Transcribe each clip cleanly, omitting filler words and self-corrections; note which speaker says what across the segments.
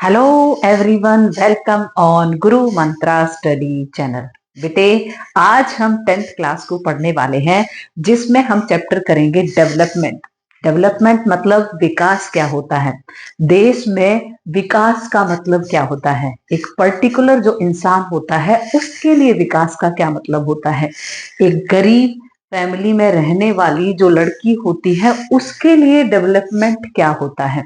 Speaker 1: Hello everyone, welcome on Guru Mantra study channel. बेटे, आज हम 10th क्लास को पढ़ने वाले हैं, जिसमें हम चैप्टर करेंगे डेवलपमेंट। डेवलपमेंट मतलब विकास क्या होता है, देश में विकास का मतलब क्या होता है, एक पर्टिकुलर जो इंसान होता है उसके लिए विकास का क्या मतलब होता है, एक गरीब फैमिली में रहने वाली जो लड़की होती है उसके लिए डेवलपमेंट क्या होता है।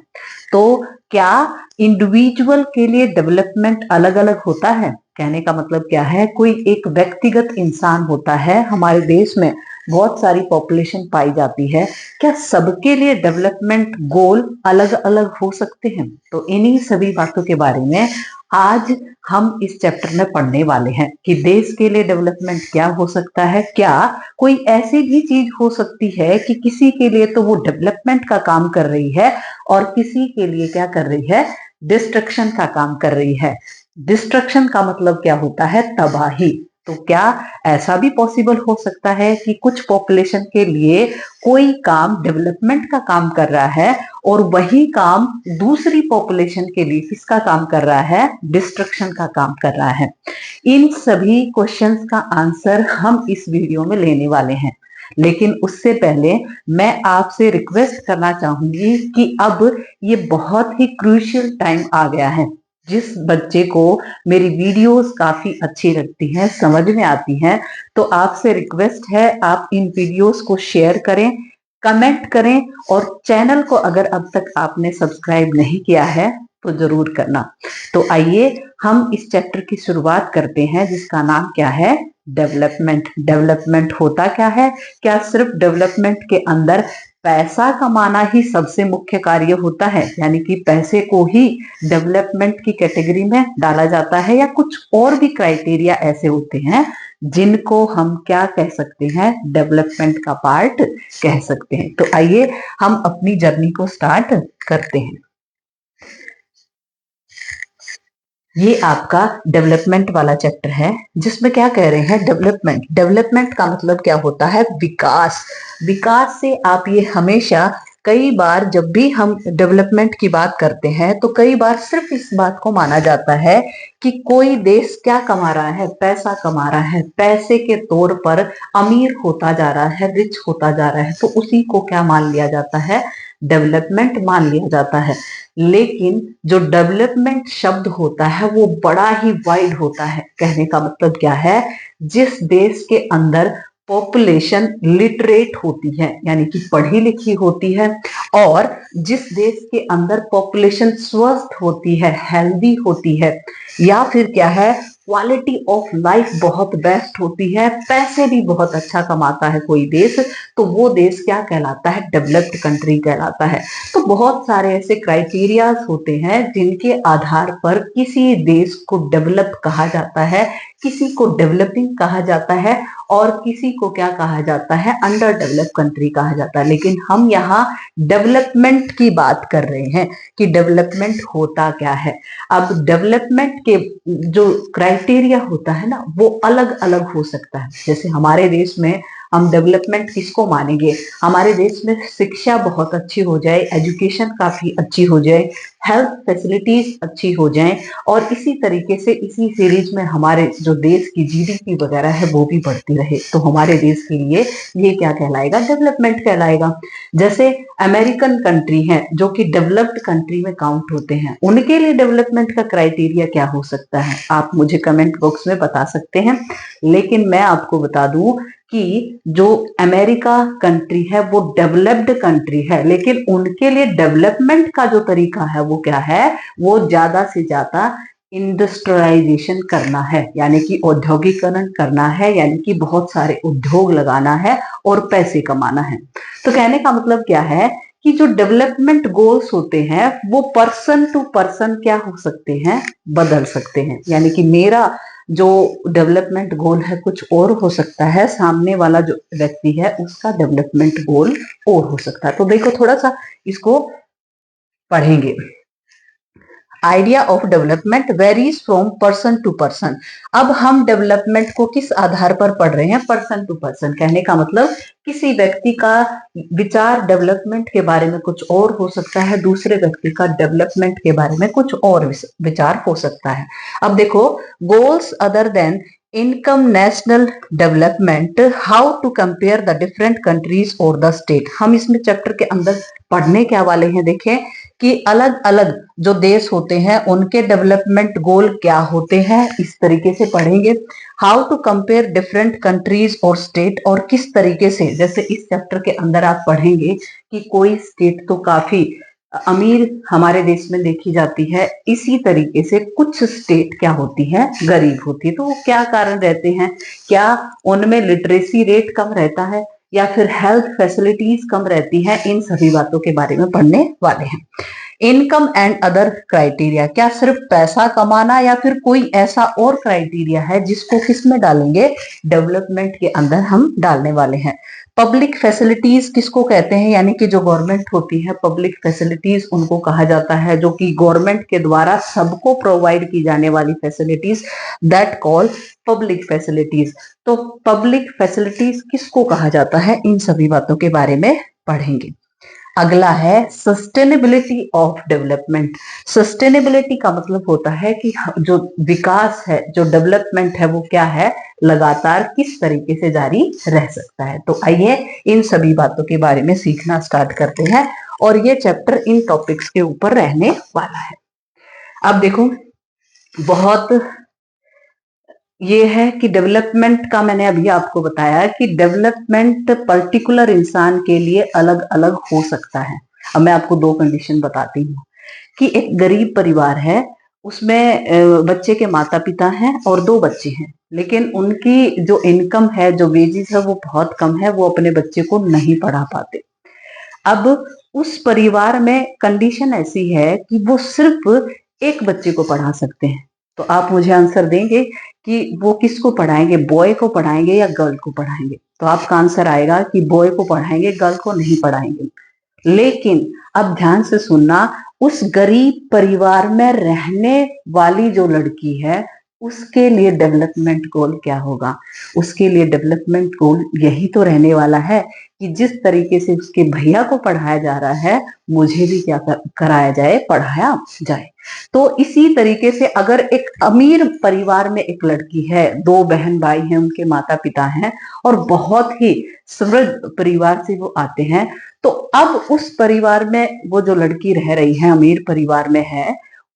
Speaker 1: तो क्या इंडिविजुअल के लिए डेवलपमेंट अलग अलग होता है? कहने का मतलब क्या है, कोई एक व्यक्तिगत इंसान होता है, हमारे देश में बहुत सारी पॉपुलेशन पाई जाती है, क्या सबके लिए डेवलपमेंट गोल अलग अलग हो सकते हैं? तो इन्हीं सभी बातों के बारे में आज हम इस चैप्टर में पढ़ने वाले हैं कि देश के लिए डेवलपमेंट क्या हो सकता है, क्या कोई ऐसी भी चीज हो सकती है कि किसी के लिए तो वो डेवलपमेंट का काम कर रही है और किसी के लिए क्या कर रही है, डिस्ट्रक्शन का काम कर रही है। डिस्ट्रक्शन का मतलब क्या होता है, तबाही। तो क्या ऐसा भी पॉसिबल हो सकता है कि कुछ पॉपुलेशन के लिए कोई काम डेवलपमेंट का काम कर रहा है और वही काम दूसरी पॉपुलेशन के लिए किसका काम कर रहा है, डिस्ट्रक्शन का काम कर रहा है? इन सभी क्वेश्चंस का आंसर हम इस वीडियो में लेने वाले हैं, लेकिन उससे पहले मैं आपसे रिक्वेस्ट करना चाहूंगी कि अब ये बहुत ही क्रूशियल टाइम आ गया है। जिस बच्चे को मेरी वीडियोस काफी अच्छी लगती हैं, समझ में आती हैं, तो आपसे रिक्वेस्ट है आप इन वीडियोस को शेयर करें, कमेंट करें, और चैनल को अगर अब तक आपने सब्सक्राइब नहीं किया है तो जरूर करना। तो आइए हम इस चैप्टर की शुरुआत करते हैं, जिसका नाम क्या है, डेवलपमेंट। डेवलपमेंट होता क्या है? क्या सिर्फ डेवलपमेंट के अंदर पैसा कमाना ही सबसे मुख्य कार्य होता है, यानी कि पैसे को ही डेवलपमेंट की कैटेगरी में डाला जाता है, या कुछ और भी क्राइटेरिया ऐसे होते हैं जिनको हम क्या कह सकते हैं, डेवलपमेंट का पार्ट कह सकते हैं? तो आइए हम अपनी जर्नी को स्टार्ट करते हैं। ये आपका डेवलपमेंट वाला चैप्टर है, जिसमें क्या कह रहे हैं, डेवलपमेंट। डेवलपमेंट का मतलब क्या होता है, विकास। विकास से आप ये हमेशा, कई बार जब भी हम डेवलपमेंट की बात करते हैं तो कई बार सिर्फ इस बात को माना जाता है कि कोई देश क्या कमा रहा है, पैसा कमा रहा है, पैसे के तौर पर अमीर होता जा रहा है, रिच होता जा रहा है, तो उसी को क्या मान लिया जाता है, डेवलपमेंट मान लिया जाता है। लेकिन जो डेवलपमेंट शब्द होता है वो बड़ा ही वाइड होता है। कहने का मतलब क्या है, जिस देश के अंदर पॉपुलेशन लिटरेट होती है, यानी कि पढ़ी लिखी होती है, और जिस देश के अंदर पॉपुलेशन स्वस्थ होती है, हेल्दी होती है, या फिर क्या है, क्वालिटी ऑफ लाइफ बहुत बेस्ट होती है, पैसे भी बहुत अच्छा कमाता है कोई देश, तो वो देश क्या कहलाता है, डेवलप्ड कंट्री कहलाता है। तो बहुत सारे ऐसे क्राइटेरियाज होते हैं जिनके आधार पर किसी देश को डेवलप कहा जाता है, किसी को डेवलपिंग कहा जाता है, और किसी को क्या कहा जाता है, अंडर डेवलप कंट्री कहा जाता है। लेकिन हम यहाँ डेवलपमेंट की बात कर रहे हैं कि डेवलपमेंट होता क्या है। अब डेवलपमेंट के जो क्राइटेरिया होता है ना, वो अलग अलग हो सकता है। जैसे हमारे देश में हम डेवलपमेंट किसको मानेंगे, हमारे देश में शिक्षा बहुत अच्छी हो जाए, एजुकेशन काफी अच्छी हो जाए, हेल्थ फैसिलिटीज अच्छी हो जाए, और इसी तरीके से इसी सीरीज में हमारे जो देश की जीडीपी वगैरह है वो भी बढ़ती रहे, तो हमारे देश के लिए ये क्या कहलाएगा, डेवलपमेंट कहलाएगा। जैसे अमेरिकन कंट्री है जो कि डेवलप्ड कंट्री में काउंट होते हैं, उनके लिए डेवलपमेंट का क्राइटेरिया क्या हो सकता है, आप मुझे कमेंट बॉक्स में बता सकते हैं। लेकिन मैं आपको बता दूं कि जो अमेरिका कंट्री है वो डेवलप्ड कंट्री है, लेकिन उनके लिए डेवलपमेंट का जो तरीका है वो क्या है, वो ज्यादा से ज्यादा इंडस्ट्रियलाइजेशन करना है, यानी कि औद्योगिकरण करना है, यानी कि बहुत सारे उद्योग लगाना है और पैसे कमाना है। तो कहने का मतलब क्या है कि जो डेवलपमेंट गोल्स होते हैं वो पर्सन टू पर्सन क्या हो सकते हैं, बदल सकते हैं। यानी कि मेरा जो डेवलपमेंट गोल है कुछ और हो सकता है, सामने वाला जो व्यक्ति है उसका डेवलपमेंट गोल और हो सकता है। तो देखो, थोड़ा सा इसको पढ़ेंगे। Idea of development varies from person to person. अब हम डेवलपमेंट को किस आधार पर पढ़ रहे हैं? Person to person. कहने का मतलब किसी व्यक्ति का विचार डेवलपमेंट के बारे में कुछ और हो सकता है, दूसरे व्यक्ति का डेवलपमेंट के बारे में कुछ और विचार हो सकता है। अब देखो, goals other than income, national development, how to compare the different countries और द स्टेट। हम इसमें चैप्टर के अंदर पढ़ने क्या वाले हैं? देखें कि अलग अलग जो देश होते हैं उनके डेवलपमेंट गोल क्या होते हैं, इस तरीके से पढ़ेंगे। How to compare different countries और स्टेट, और किस तरीके से, जैसे इस चैप्टर के अंदर आप पढ़ेंगे कि कोई स्टेट तो काफी अमीर हमारे देश में देखी जाती है, इसी तरीके से कुछ स्टेट क्या होती है? गरीब होती है। तो वो क्या कारण रहते हैं? क्या उनमें लिटरेसी रेट कम रहता है या फिर हेल्थ फैसिलिटीज कम रहती हैं? इन सभी बातों के बारे में पढ़ने वाले हैं। इनकम एंड अदर क्राइटेरिया, क्या सिर्फ पैसा कमाना या फिर कोई ऐसा और क्राइटेरिया है जिसको किस में डालेंगे? डेवलपमेंट के अंदर हम डालने वाले हैं। पब्लिक फैसिलिटीज किसको कहते हैं? यानी कि जो गवर्नमेंट होती है, पब्लिक फैसिलिटीज उनको कहा जाता है, जो कि गवर्नमेंट के द्वारा सबको प्रोवाइड की जाने वाली facilities, that call public facilities. तो पब्लिक फैसिलिटीज किसको कहा जाता है? इन सभी बातों के बारे में पढ़ेंगे। अगला है सस्टेनेबिलिटी ऑफ डेवलपमेंट। सस्टेनेबिलिटी का मतलब होता है कि जो विकास है, जो डेवलपमेंट है, वो क्या है? लगातार किस तरीके से जारी रह सकता है। तो आइए इन सभी बातों के बारे में सीखना स्टार्ट करते हैं, और ये चैप्टर इन टॉपिक्स के ऊपर रहने वाला है। अब देखो, बहुत ये है कि डेवलपमेंट का मैंने अभी आपको बताया कि डेवलपमेंट पर्टिकुलर इंसान के लिए अलग अलग हो सकता है। अब मैं आपको दो कंडीशन बताती हूँ कि एक गरीब परिवार है, उसमें बच्चे के माता पिता हैं और दो बच्चे हैं, लेकिन उनकी जो इनकम है, जो वेजेस है, वो बहुत कम है, वो अपने बच्चे को नहीं पढ़ा पाते। अब उस परिवार में कंडीशन ऐसी है कि वो सिर्फ एक बच्चे को पढ़ा सकते हैं। तो आप मुझे आंसर देंगे कि वो किसको पढ़ाएंगे? बॉय को पढ़ाएंगे या गर्ल को पढ़ाएंगे? तो आपका आंसर आएगा कि बॉय को पढ़ाएंगे, गर्ल को नहीं पढ़ाएंगे। लेकिन अब ध्यान से सुनना, उस गरीब परिवार में रहने वाली जो लड़की है, उसके लिए डेवलपमेंट गोल क्या होगा? उसके लिए डेवलपमेंट गोल यही तो रहने वाला है कि जिस तरीके से उसके भैया को पढ़ाया जा रहा है, मुझे भी क्या कराया जाए? पढ़ाया जाए। तो इसी तरीके से अगर एक अमीर परिवार में एक लड़की है, दो बहन भाई हैं, उनके माता पिता हैं, और बहुत ही समृद्ध परिवार से वो आते हैं, तो अब उस परिवार में वो जो लड़की रह रही है, अमीर परिवार में है,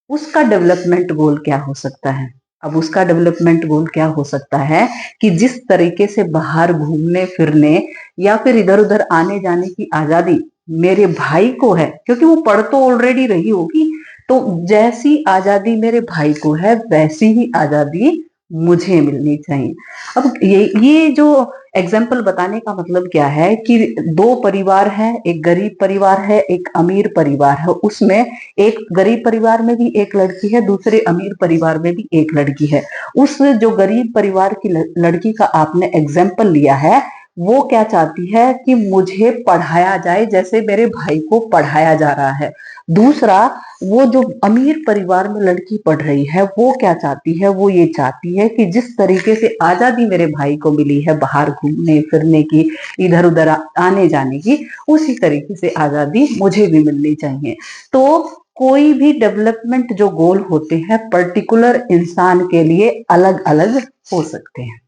Speaker 1: उसका डेवलपमेंट गोल क्या हो सकता है? अब उसका डेवलपमेंट गोल क्या हो सकता है कि जिस तरीके से बाहर घूमने फिरने या फिर इधर उधर आने जाने की आजादी मेरे भाई को है, क्योंकि वो पढ़ तो ऑलरेडी रही होगी, तो जैसी आजादी मेरे भाई को है, वैसी ही आजादी मुझे मिलनी चाहिए। अब ये जो एग्जाम्पल बताने का मतलब क्या है कि दो परिवार है, एक गरीब परिवार है, एक अमीर परिवार है, उसमें एक गरीब परिवार में भी एक लड़की है, दूसरे अमीर परिवार में भी एक लड़की है। उस जो गरीब परिवार की लड़की का आपने एग्जाम्पल लिया है, वो क्या चाहती है कि मुझे पढ़ाया जाए जैसे मेरे भाई को पढ़ाया जा रहा है। दूसरा, वो जो अमीर परिवार में लड़की पढ़ रही है, वो क्या चाहती है? वो ये चाहती है कि जिस तरीके से आजादी मेरे भाई को मिली है बाहर घूमने फिरने की, इधर उधर आने जाने की, उसी तरीके से आजादी मुझे भी मिलनी चाहिए। तो कोई भी डेवलपमेंट जो गोल होते हैं, पर्टिकुलर इंसान के लिए अलग अलग हो सकते हैं।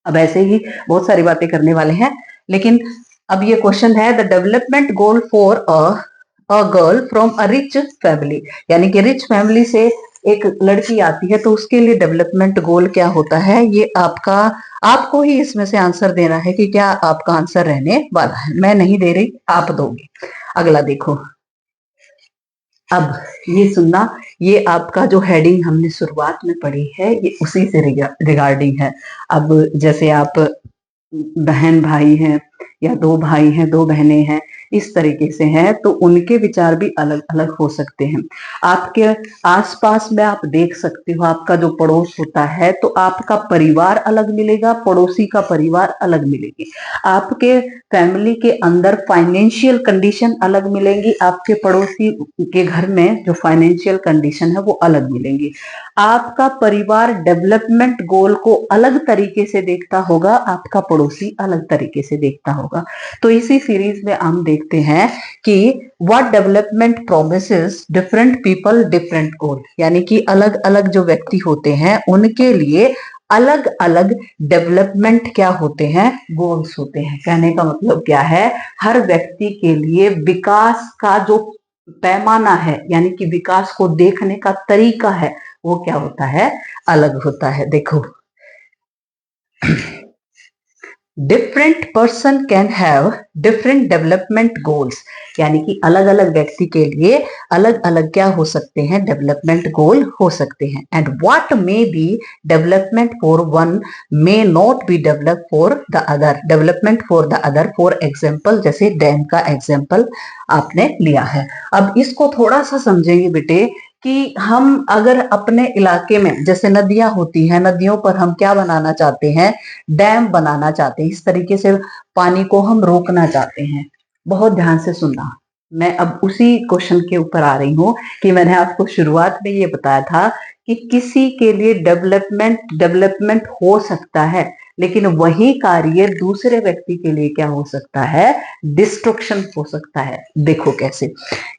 Speaker 1: अब ऐसे ही बहुत सारी बातें करने वाले हैं, लेकिन अब ये क्वेश्चन है, the development goal for a girl from a rich family, यानी कि रिच फैमिली से एक लड़की आती है, तो उसके लिए डेवलपमेंट गोल क्या होता है? ये आपको ही इसमें से आंसर देना है कि क्या आपका आंसर रहने वाला है। मैं नहीं दे रही, आप दोगे। अगला देखो, अब ये सुनना, ये आपका जो हेडिंग हमने शुरुआत में पढ़ी है, ये उसी से रिगार्डिंग है। अब जैसे आप बहन भाई हैं, या 2 भाई हैं, 2 बहनें हैं, इस तरीके से हैं, तो उनके विचार भी अलग अलग हो सकते हैं। आपके आसपास में आप देख सकते हो, आपका जो पड़ोस होता है, तो आपका परिवार अलग मिलेगा, पड़ोसी का परिवार अलग मिलेगी। आपके फैमिली के अंदर फाइनेंशियल कंडीशन अलग मिलेंगी, आपके पड़ोसी के घर में जो फाइनेंशियल कंडीशन है वो अलग मिलेंगी। आपका परिवार डेवलपमेंट गोल को अलग तरीके से देखता होगा, आपका पड़ोसी अलग तरीके से देखता होगा। तो इसी सीरीज में हम देखते हैं कि what development promises different people different गोल, यानी कि अलग अलग जो व्यक्ति होते हैं उनके लिए अलग अलग डेवलपमेंट क्या होते हैं, गोल्स होते हैं। कहने का मतलब क्या है, हर व्यक्ति के लिए विकास का जो पैमाना है, यानी कि विकास को देखने का तरीका है, वो क्या होता है, अलग होता है। देखो, different person can have different development goals, यानी कि अलग अलग व्यक्ति के लिए अलग अलग क्या हो सकते हैं, डेवलपमेंट गोल हो सकते हैं। And what may be development for one may not be develop for the other, development for the other. For example, जैसे डैम का एग्जाम्पल आपने लिया है। अब इसको थोड़ा सा समझेंगे बेटे कि हम अगर अपने इलाके में जैसे नदियां होती हैं, नदियों पर हम क्या बनाना चाहते हैं, डैम बनाना चाहते हैं, इस तरीके से पानी को हम रोकना चाहते हैं। बहुत ध्यान से सुनना, मैं अब उसी क्वेश्चन के ऊपर आ रही हूँ कि मैंने आपको शुरुआत में ये बताया था कि किसी के लिए डेवलपमेंट हो सकता है, लेकिन वही कार्य दूसरे व्यक्ति के लिए क्या हो सकता है, डिस्ट्रक्शन हो सकता है। देखो कैसे,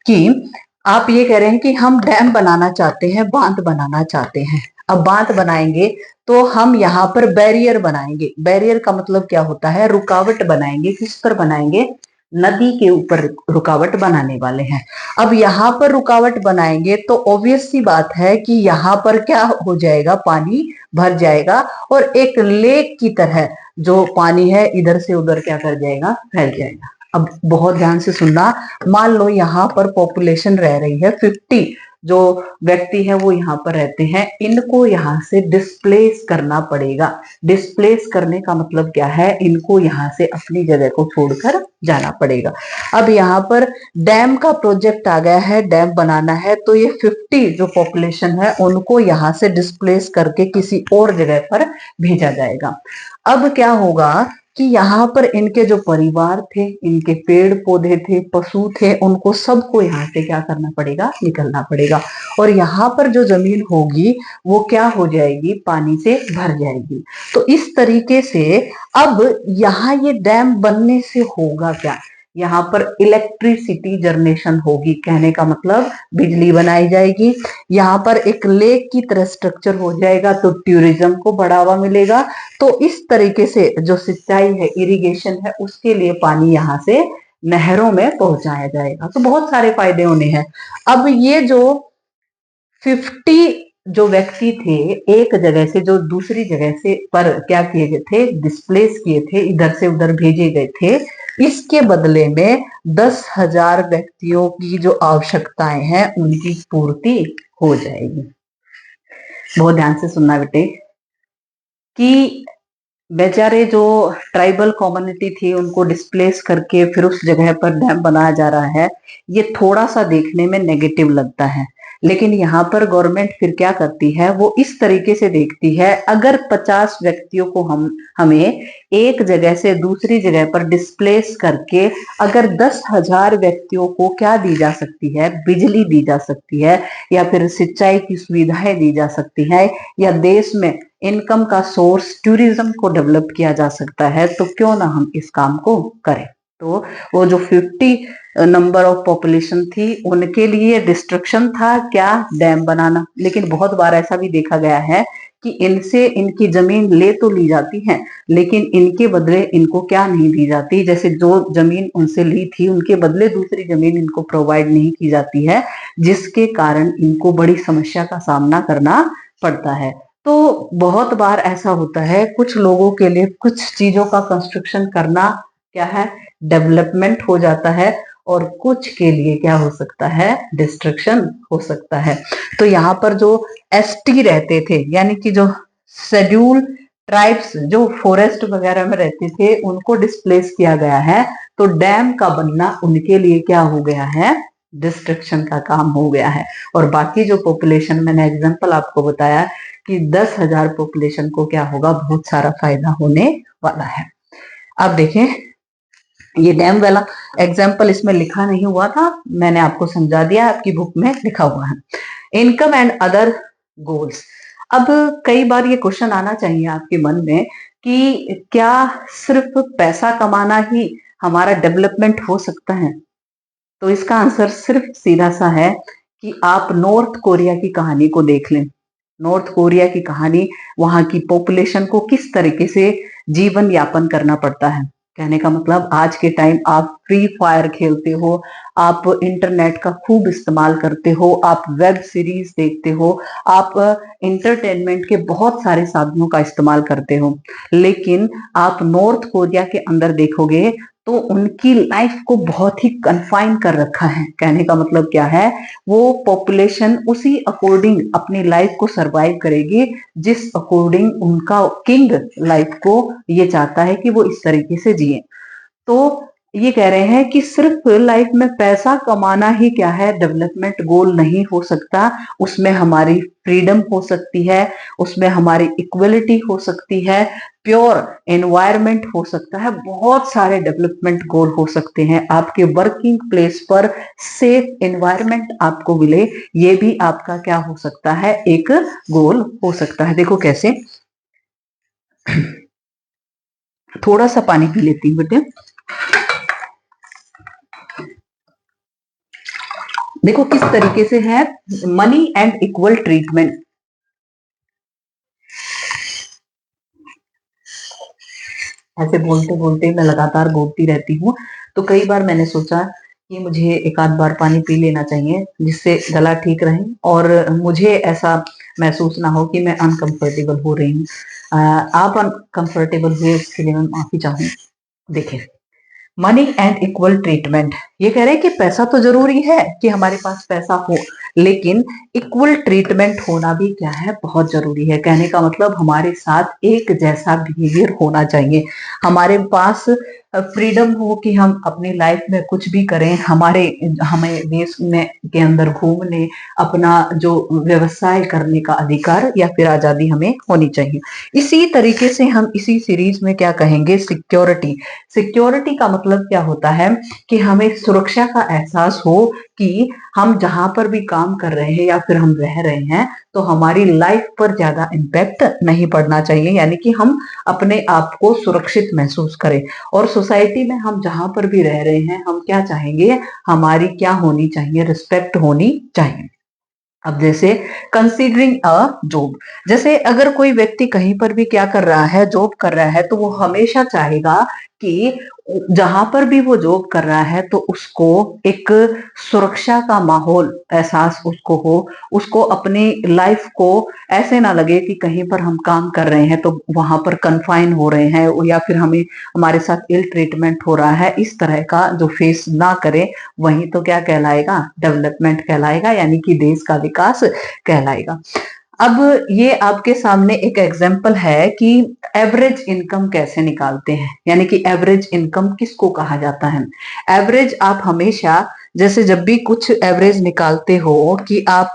Speaker 1: कि आप ये कह रहे हैं कि हम डैम बनाना चाहते हैं, बांध बनाना चाहते हैं। अब बांध बनाएंगे तो हम यहाँ पर बैरियर बनाएंगे। बैरियर का मतलब क्या होता है, रुकावट बनाएंगे। किस पर बनाएंगे, नदी के ऊपर रुकावट बनाने वाले हैं। अब यहाँ पर रुकावट बनाएंगे तो ऑब्वियस सी बात है कि यहाँ पर क्या हो जाएगा, पानी भर जाएगा और एक लेक की तरह जो पानी है इधर से उधर क्या कर जाएगा, फैल जाएगा। अब बहुत ध्यान से सुनना, मान लो यहाँ पर पॉपुलेशन रह रही है 50, जो व्यक्ति है वो यहाँ पर रहते हैं, इनको यहाँ से डिस्प्लेस करना पड़ेगा। डिस्प्लेस करने का मतलब क्या है, इनको यहाँ से अपनी जगह को छोड़कर जाना पड़ेगा। अब यहाँ पर डैम का प्रोजेक्ट आ गया है, डैम बनाना है, तो ये 50 जो पॉपुलेशन है उनको यहाँ से डिस्प्लेस करके किसी और जगह पर भेजा जाएगा। अब क्या होगा कि यहाँ पर इनके जो परिवार थे, इनके पेड़ पौधे थे, पशु थे, उनको सबको यहाँ से क्या करना पड़ेगा, निकलना पड़ेगा। और यहाँ पर जो जमीन होगी वो क्या हो जाएगी, पानी से भर जाएगी। तो इस तरीके से अब यहाँ ये डैम बनने से होगा क्या, यहाँ पर इलेक्ट्रिसिटी जनरेशन होगी। कहने का मतलब बिजली बनाई जाएगी, यहाँ पर एक लेक की तरह स्ट्रक्चर हो जाएगा, तो टूरिज्म को बढ़ावा मिलेगा। तो इस तरीके से जो सिंचाई है, इरिगेशन है, उसके लिए पानी यहाँ से नहरों में पहुंचाया जाएगा। तो बहुत सारे फायदे होने हैं। अब ये जो 50 जो व्यक्ति थे एक जगह से जो दूसरी जगह से पर क्या किए गए थे, डिस्प्लेस किए थे, इधर से उधर भेजे गए थे, इसके बदले में 10,000 व्यक्तियों की जो आवश्यकताएं हैं उनकी पूर्ति हो जाएगी। बहुत ध्यान से सुनना बेटे, कि बेचारे जो ट्राइबल कम्युनिटी थी उनको डिस्प्लेस करके फिर उस जगह पर डैम बनाया जा रहा है, ये थोड़ा सा देखने में नेगेटिव लगता है। लेकिन यहाँ पर गवर्नमेंट फिर क्या करती है, वो इस तरीके से देखती है, अगर 50 व्यक्तियों को हमें एक जगह से दूसरी जगह पर डिस्प्लेस करके अगर 10,000 व्यक्तियों को क्या दी जा सकती है, बिजली दी जा सकती है, या फिर सिंचाई की सुविधाएं दी जा सकती है, या देश में इनकम का सोर्स टूरिज्म को डेवलप किया जा सकता है, तो क्यों ना हम इस काम को करें। तो वो जो 50 नंबर ऑफ पॉपुलेशन थी उनके लिए डिस्ट्रक्शन था क्या, डैम बनाना। लेकिन बहुत बार ऐसा भी देखा गया है कि इनसे इनकी जमीन ले तो ली जाती है, लेकिन इनके बदले इनको क्या नहीं दी जाती, जैसे जो जमीन उनसे ली थी उनके बदले दूसरी जमीन इनको प्रोवाइड नहीं की जाती है, जिसके कारण इनको बड़ी समस्या का सामना करना पड़ता है। तो बहुत बार ऐसा होता है, कुछ लोगों के लिए कुछ चीजों का कंस्ट्रक्शन करना क्या है, डेवलपमेंट हो जाता है, और कुछ के लिए क्या हो सकता है, डिस्ट्रक्शन हो सकता है। तो यहाँ पर जो एसटी रहते थे, यानी कि जो शेड्यूल ट्राइब्स जो फॉरेस्ट वगैरह में रहते थे उनको डिस्प्लेस किया गया है, तो डैम का बनना उनके लिए क्या हो गया है, डिस्ट्रक्शन का काम हो गया है। और बाकी जो पॉपुलेशन, मैंने एग्जांपल आपको बताया कि 10,000 पॉपुलेशन को क्या होगा, बहुत सारा फायदा होने वाला है। अब देखें, ये डैम वाला एग्जाम्पल इसमें लिखा नहीं हुआ था, मैंने आपको समझा दिया, आपकी बुक में लिखा हुआ है। Income and other goals. अब कई बार ये क्वेश्चन आना चाहिए आपके मन में कि क्या सिर्फ पैसा कमाना ही हमारा डेवलपमेंट हो सकता है? तो इसका आंसर सिर्फ सीधा सा है कि आप नॉर्थ कोरिया की कहानी को देख लें। नॉर्थ कोरिया की कहानी, वहां की पॉपुलेशन को किस तरीके से जीवन यापन करना पड़ता है। कहने का मतलब, आज के टाइम आप फ्री फायर खेलते हो, आप इंटरनेट का खूब इस्तेमाल करते हो, आप वेब सीरीज देखते हो, आप इंटरटेनमेंट के बहुत सारे साधनों का इस्तेमाल करते हो, लेकिन आप नॉर्थ कोरिया के अंदर देखोगे तो उनकी लाइफ को बहुत ही कन्फाइन कर रखा है। कहने का मतलब क्या है, वो पॉपुलेशन उसी अकॉर्डिंग अपनी लाइफ को सरवाइव करेगी जिस अकॉर्डिंग उनका किंग लाइफ को ये चाहता है कि वो इस तरीके से जिए। तो ये कह रहे हैं कि सिर्फ लाइफ में पैसा कमाना ही क्या है, डेवलपमेंट गोल नहीं हो सकता। उसमें हमारी फ्रीडम हो सकती है, उसमें हमारी इक्वलिटी हो सकती है, प्योर एनवायरनमेंट हो सकता है, बहुत सारे डेवलपमेंट गोल हो सकते हैं। आपके वर्किंग प्लेस पर सेफ एनवायरनमेंट आपको मिले, ये भी आपका क्या हो सकता है, एक गोल हो सकता है। देखो कैसे, थोड़ा सा पानी पी लेती हूँ बेटे। देखो किस तरीके से है मनी एंड इक्वल ट्रीटमेंट। ऐसे बोलते बोलते मैं लगातार बोलती रहती हूँ, तो कई बार मैंने सोचा कि मुझे एक आध बार पानी पी लेना चाहिए जिससे गला ठीक रहे और मुझे ऐसा महसूस ना हो कि मैं अनकंफर्टेबल हो रही हूँ। आप अनकंफर्टेबल हुए उसके लिए मैं माफी चाहूँ। देखिए, मनी एंड इक्वल ट्रीटमेंट, ये कह रहे हैं कि पैसा तो जरूरी है कि हमारे पास पैसा हो, लेकिन इक्वल ट्रीटमेंट होना भी क्या है, बहुत जरूरी है। कहने का मतलब हमारे साथ एक जैसा बिहेवियर होना चाहिए, हमारे पास फ्रीडम हो कि हम अपनी लाइफ में कुछ भी करें, हमें देश में के अंदर घूमने, अपना जो व्यवसाय करने का अधिकार या फिर आजादी हमें होनी चाहिए। इसी तरीके से हम इसी सीरीज में क्या कहेंगे, सिक्योरिटी। सिक्योरिटी का मतलब क्या होता है कि हमें सुरक्षा का एहसास हो कि हम जहां पर भी काम कर रहे हैं या फिर हम रह रहे हैं तो हमारी लाइफ पर ज्यादा इम्पैक्ट नहीं पड़ना चाहिए, यानी कि हम अपने आप को सुरक्षित महसूस करें। और सोसाइटी में हम जहां पर भी रह रहे हैं, हम क्या चाहेंगे, हमारी क्या होनी चाहिए, रिस्पेक्ट होनी चाहिए। अब जैसे कंसीडरिंग अ जॉब, जैसे अगर कोई व्यक्ति कहीं पर भी क्या कर रहा है, जॉब कर रहा है, तो वो हमेशा चाहेगा कि जहां पर भी वो जॉब कर रहा है तो उसको एक सुरक्षा का माहौल एहसास उसको हो, उसको अपनी लाइफ को ऐसे ना लगे कि कहीं पर हम काम कर रहे हैं तो वहां पर कन्फाइन हो रहे हैं या फिर हमें हमारे साथ इल ट्रीटमेंट हो रहा है, इस तरह का जो फेस ना करें, वही तो क्या कहलाएगा, डेवलपमेंट कहलाएगा, यानी कि देश का विकास कहलाएगा। अब ये आपके सामने एक एग्जाम्पल है कि एवरेज इनकम कैसे निकालते हैं, यानी कि एवरेज इनकम किसको कहा जाता है। एवरेज आप हमेशा, जैसे जब भी कुछ एवरेज निकालते हो कि आप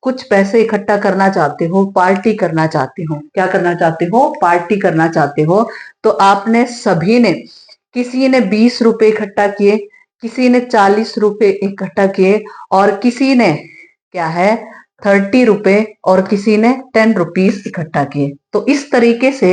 Speaker 1: कुछ पैसे इकट्ठा करना चाहते हो, पार्टी करना चाहते हो, क्या करना चाहते हो, पार्टी करना चाहते हो, तो आपने सभी ने, किसी ने 20 रुपए इकट्ठा किए, किसी ने 40 रुपए इकट्ठा किए और किसी ने क्या है 30 रुपए और किसी ने 10 रुपीज इकट्ठा किए। तो इस तरीके से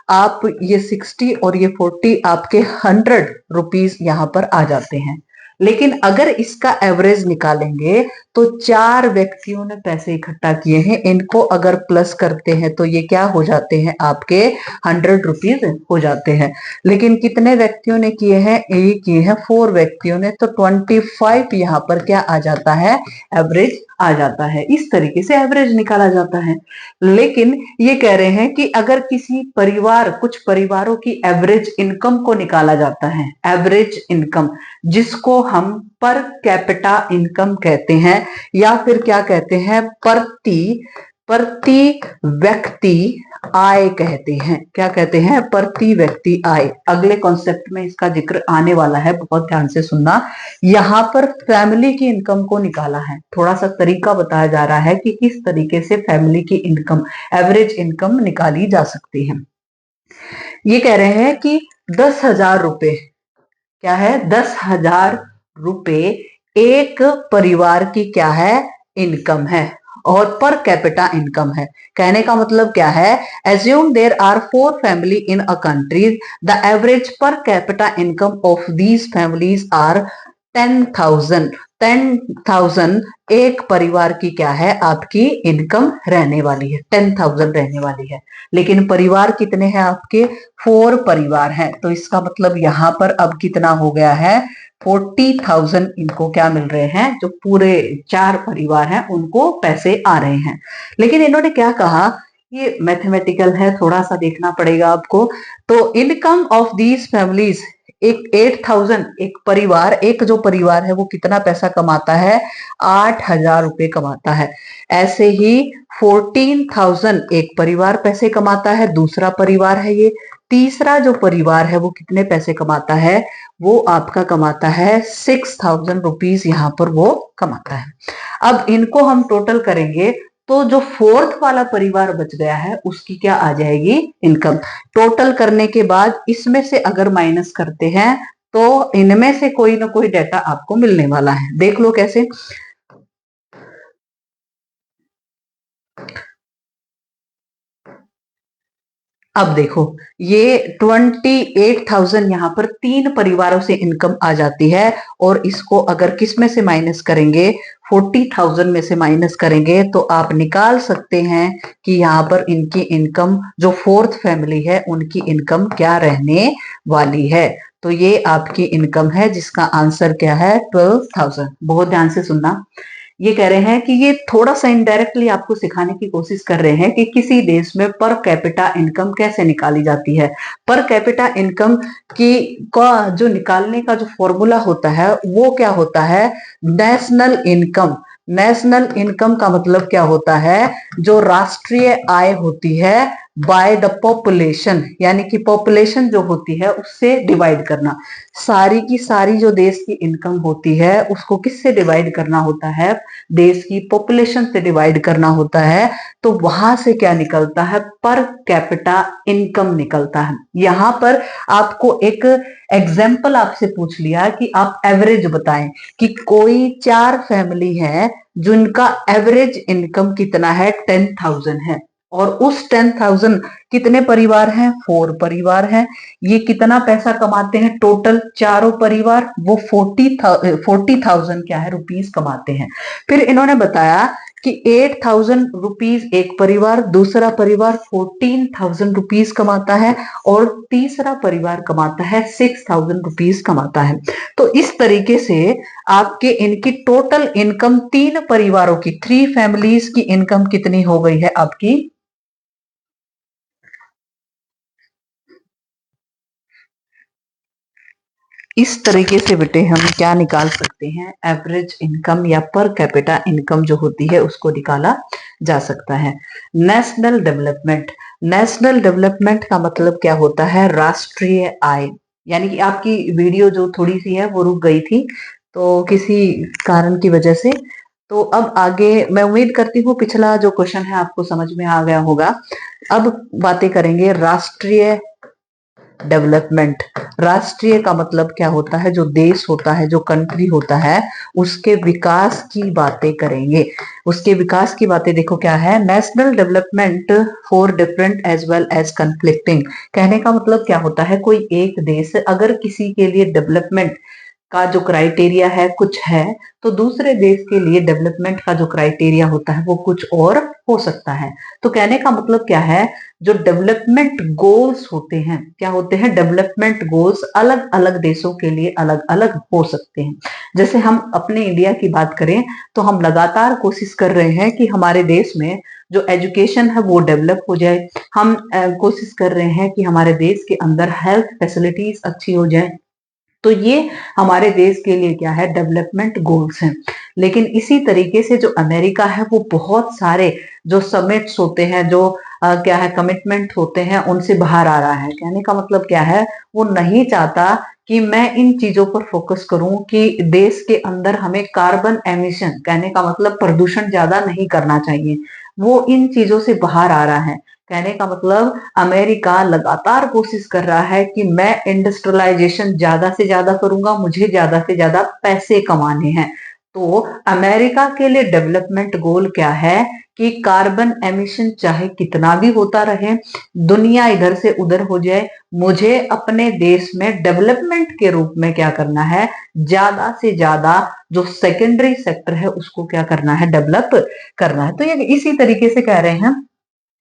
Speaker 1: आप ये 60 और ये 40 आपके 100 रुपीज यहाँ पर आ जाते हैं। लेकिन अगर इसका एवरेज निकालेंगे तो 4 व्यक्तियों ने पैसे इकट्ठा किए हैं, इनको अगर प्लस करते हैं तो ये क्या हो जाते हैं, आपके 100 रुपीज हो जाते हैं। लेकिन कितने व्यक्तियों ने किए हैं, ये किए हैं 4 व्यक्तियों ने, तो 25 यहाँ पर क्या आ जाता है, एवरेज आ जाता है। इस तरीके से एवरेज निकाला जाता है। लेकिन ये कह रहे हैं कि अगर किसी परिवार, कुछ परिवारों की एवरेज इनकम को निकाला जाता है, एवरेज इनकम, जिसको हम पर कैपिटा इनकम कहते हैं या फिर क्या कहते हैं, प्रति प्रति व्यक्ति आय कहते हैं। क्या कहते हैं? प्रति व्यक्ति आय। अगले कॉन्सेप्ट में इसका जिक्र आने वाला है, बहुत ध्यान से सुनना। यहाँ पर फैमिली की इनकम को निकाला है, थोड़ा सा तरीका बताया जा रहा है कि किस तरीके से फैमिली की इनकम, एवरेज इनकम निकाली जा सकती है। ये कह रहे हैं कि 10,000 रुपए, क्या है? 10,000 रुपए एक परिवार की क्या है? इनकम है, और पर कैपिटा इनकम है। कहने का मतलब क्या है? Assume there are 4 family in a country, the average per capita income of these families are 10,000। 10,000 एक परिवार की क्या है? आपकी इनकम रहने वाली है, 10,000 रहने वाली है। लेकिन परिवार कितने हैं आपके? 4 परिवार हैं, तो इसका मतलब यहाँ पर अब कितना हो गया है? 40,000 इनको क्या मिल रहे हैं? जो पूरे 4 परिवार हैं उनको पैसे आ रहे हैं। लेकिन इन्होंने क्या कहा? ये मैथमेटिकल है, थोड़ा सा देखना पड़ेगा आपको। तो इनकम ऑफ दीज फैमिलीज, एक 8,000 एक परिवार, एक जो परिवार है वो कितना पैसा कमाता है? 8,000 रुपए कमाता है। ऐसे ही 14,000 एक परिवार पैसे कमाता है, दूसरा परिवार है ये। तीसरा जो परिवार है वो कितने पैसे कमाता है? वो आपका कमाता है 6,000 रुपीज, यहाँ पर वो कमाता है। अब इनको हम टोटल करेंगे तो जो 4th वाला परिवार बच गया है उसकी क्या आ जाएगी? इनकम। टोटल करने के बाद इसमें से अगर माइनस करते हैं तो इनमें से कोई ना कोई डाटा आपको मिलने वाला है। देख लो कैसे। अब देखो, ये 28,000 यहाँ पर 3 परिवारों से इनकम आ जाती है, और इसको अगर किस में से माइनस करेंगे? 40,000 में से माइनस करेंगे तो आप निकाल सकते हैं कि यहाँ पर इनकी इनकम, जो 4th फैमिली है उनकी इनकम क्या रहने वाली है। तो ये आपकी इनकम है जिसका आंसर क्या है? 12,000। बहुत ध्यान से सुनना। ये कह रहे हैं कि ये थोड़ा सा इनडायरेक्टली आपको सिखाने की कोशिश कर रहे हैं कि किसी देश में पर कैपिटा इनकम कैसे निकाली जाती है। पर कैपिटा इनकम की का जो निकालने का जो फॉर्मूला होता है वो क्या होता है? National income. नेशनल इनकम का मतलब क्या होता है? जो राष्ट्रीय आय होती है बाय द पॉपुलेशन, यानी कि पॉपुलेशन जो होती है उससे डिवाइड करना। सारी की सारी जो देश की इनकम होती है उसको किससे डिवाइड करना होता है? देश की पॉपुलेशन से डिवाइड करना होता है। तो वहां से क्या निकलता है? पर कैपिटा इनकम निकलता है। यहाँ पर आपको एक एग्जाम्पल आपसे पूछ लिया कि आप एवरेज बताएं कि कोई 4 फैमिली है जिनका एवरेज इनकम कितना है? 10,000 है, और उस 10,000 कितने परिवार हैं? 4 परिवार हैं। ये कितना पैसा कमाते हैं? टोटल चारों परिवार वो 40,000 क्या है? रुपीस कमाते हैं। फिर इन्होंने बताया कि 8,000 रुपीज एक परिवार, दूसरा परिवार 14,000 रुपीज कमाता है, और तीसरा परिवार कमाता है 6,000 रुपीज कमाता है। तो इस तरीके से आपके इनकी टोटल इनकम 3 परिवारों की, 3 फैमिलीज की इनकम कितनी हो गई है आपकी? इस तरीके से बेटे हम क्या निकाल सकते हैं? एवरेज इनकम या पर कैपिटा इनकम जो होती है उसको निकाला जा सकता है। National development. नेशनल डेवलपमेंट का मतलब क्या होता है? राष्ट्रीय आय। यानी कि आपकी वीडियो जो थोड़ी सी है वो रुक गई थी तो किसी कारण की वजह से। तो अब आगे मैं उम्मीद करती हूँ पिछला जो क्वेश्चन है आपको समझ में आ गया होगा। अब बातें करेंगे राष्ट्रीय डेवलपमेंट। राष्ट्रीय का मतलब क्या होता है? जो देश होता है, जो कंट्री होता है, उसके विकास की बातें करेंगे। उसके विकास की बातें देखो क्या है? National development for different as well as conflicting. कहने का मतलब क्या होता है? कोई एक देश अगर किसी के लिए डेवलपमेंट का जो क्राइटेरिया है कुछ है, तो दूसरे देश के लिए डेवलपमेंट का जो क्राइटेरिया होता है वो कुछ और हो सकता है। तो कहने का मतलब क्या है? जो डेवलपमेंट गोल्स होते हैं, क्या होते हैं? डेवलपमेंट गोल्स अलग अलग देशों के लिए अलग अलग हो सकते हैं। जैसे हम अपने इंडिया की बात करें तो हम लगातार कोशिश कर रहे हैं कि हमारे देश में जो एजुकेशन है वो डेवलप हो जाए। हम कोशिश कर रहे हैं कि हमारे देश के अंदर हेल्थ फैसिलिटीज अच्छी हो जाए। तो ये हमारे देश के लिए क्या है? डेवलपमेंट गोल्स हैं। लेकिन इसी तरीके से जो अमेरिका है वो बहुत सारे जो समिट्स होते हैं, जो क्या है कमिटमेंट होते हैं उनसे बाहर आ रहा है। कहने का मतलब क्या है, वो नहीं चाहता कि मैं इन चीजों पर फोकस करूं कि देश के अंदर हमें कार्बन एमिशन, कहने का मतलब प्रदूषण ज्यादा नहीं करना चाहिए, वो इन चीजों से बाहर आ रहा है। कहने का मतलब अमेरिका लगातार कोशिश कर रहा है कि मैं इंडस्ट्रियलाइजेशन ज्यादा से ज्यादा करूंगा, मुझे ज्यादा से ज्यादा पैसे कमाने हैं। तो अमेरिका के लिए डेवलपमेंट गोल क्या है कि कार्बन एमिशन चाहे कितना भी होता रहे, दुनिया इधर से उधर हो जाए, मुझे अपने देश में डेवलपमेंट के रूप में क्या करना है, ज्यादा से ज्यादा जो सेकेंडरी सेक्टर है उसको क्या करना है, डेवलप करना है। तो ये इसी तरीके से कह रहे हैं,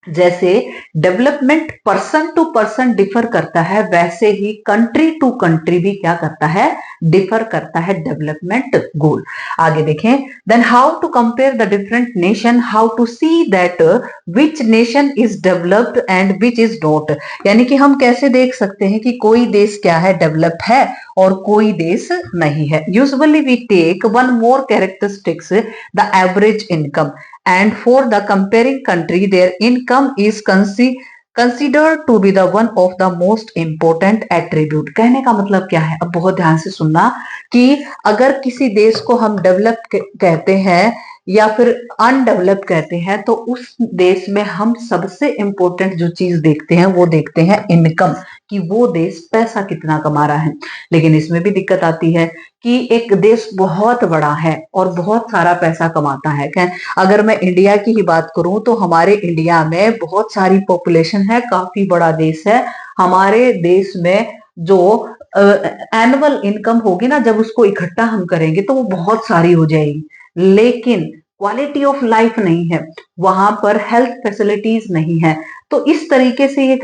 Speaker 1: जैसे development person to person differ करता है, वैसे ही कंट्री टू कंट्री भी क्या करता है, डिफर करता है डेवलपमेंट गोल। आगे देखें, then how to compare the different nation, how to see that which nation is developed and which is not. यानी कि हम कैसे देख सकते हैं कि कोई देश क्या है, डेवलप है और कोई देश नहीं है। Usually we take one more characteristics, the average income, and for the comparing country their income is considered to be the one of the most important attribute। कहने का मतलब क्या है, अब बहुत ध्यान से सुनना कि अगर किसी देश को हम डेवलप कहते हैं या फिर अनडेवलप कहते हैं, तो उस देश में हम सबसे इंपॉर्टेंट जो चीज देखते हैं वो देखते हैं इनकम, कि वो देश पैसा कितना कमा रहा है। लेकिन इसमें भी दिक्कत आती है कि एक देश बहुत बड़ा है और बहुत सारा पैसा कमाता है। अगर मैं इंडिया की ही बात करूं तो हमारे इंडिया में बहुत सारी पॉपुलेशन है, काफी बड़ा देश है। हमारे देश में जो एनुअल इनकम होगी ना, जब उसको इकट्ठा हम करेंगे तो वो बहुत सारी हो जाएगी, लेकिन क्वालिटी ऑफ लाइफ नहीं है, वहां पर हेल्थ फैसिलिटीज नहीं है। तो इस तरीके से ये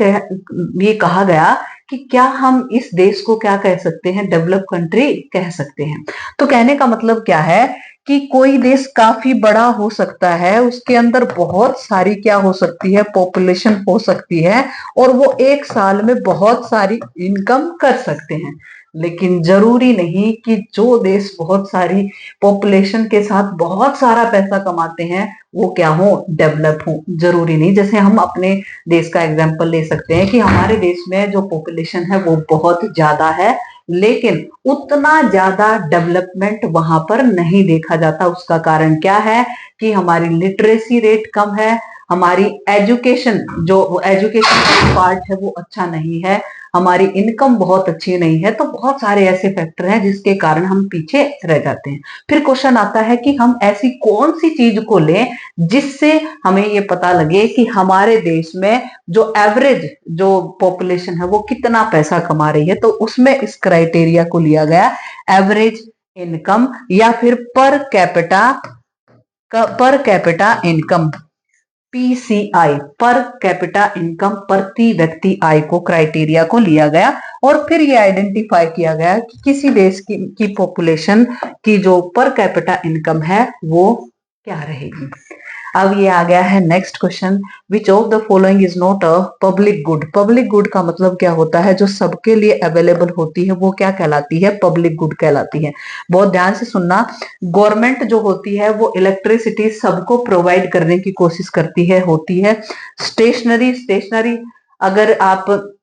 Speaker 1: कहा गया कि क्या हम इस देश को क्या कह सकते हैं, डेवलप कंट्री कह सकते हैं। तो कहने का मतलब क्या है कि कोई देश काफी बड़ा हो सकता है, उसके अंदर बहुत सारी क्या हो सकती है, पॉपुलेशन हो सकती है, और वो एक साल में बहुत सारी इनकम कर सकते हैं। लेकिन जरूरी नहीं कि जो देश बहुत सारी पॉपुलेशन के साथ बहुत सारा पैसा कमाते हैं वो क्या हो, डेवलप हो, जरूरी नहीं। जैसे हम अपने देश का एग्जांपल ले सकते हैं कि हमारे देश में जो पॉपुलेशन है वो बहुत ज्यादा है, लेकिन उतना ज्यादा डेवलपमेंट वहां पर नहीं देखा जाता। उसका कारण क्या है कि हमारी लिटरेसी रेट कम है, हमारी एजुकेशन जो एजुकेशन पार्ट है वो अच्छा नहीं है, हमारी इनकम बहुत अच्छी नहीं है। तो बहुत सारे ऐसे फैक्टर हैं जिसके कारण हम पीछे रह जाते हैं। फिर क्वेश्चन आता है कि हम ऐसी कौन सी चीज को लें जिससे हमें ये पता लगे कि हमारे देश में जो एवरेज जो पॉपुलेशन है वो कितना पैसा कमा रही है। तो उसमें इस क्राइटेरिया को लिया गया एवरेज इनकम या फिर पर कैपिटा इनकम, पीसीआई, पर कैपिटा इनकम, प्रति व्यक्ति आय को क्राइटेरिया को लिया गया और फिर ये आइडेंटिफाई किया गया कि किसी देश की पॉपुलेशन की जो पर कैपिटा इनकम है वो क्या रहेगी। अब ये आ गया है next question, which of the following is not a public good. Public good का मतलब क्या होता है, जो सबके लिए अवेलेबल होती है वो क्या कहलाती है, पब्लिक गुड कहलाती है। बहुत ध्यान से सुनना, गवर्नमेंट जो होती है वो इलेक्ट्रिसिटी सबको प्रोवाइड करने की कोशिश करती है, होती है। स्टेशनरी अगर आप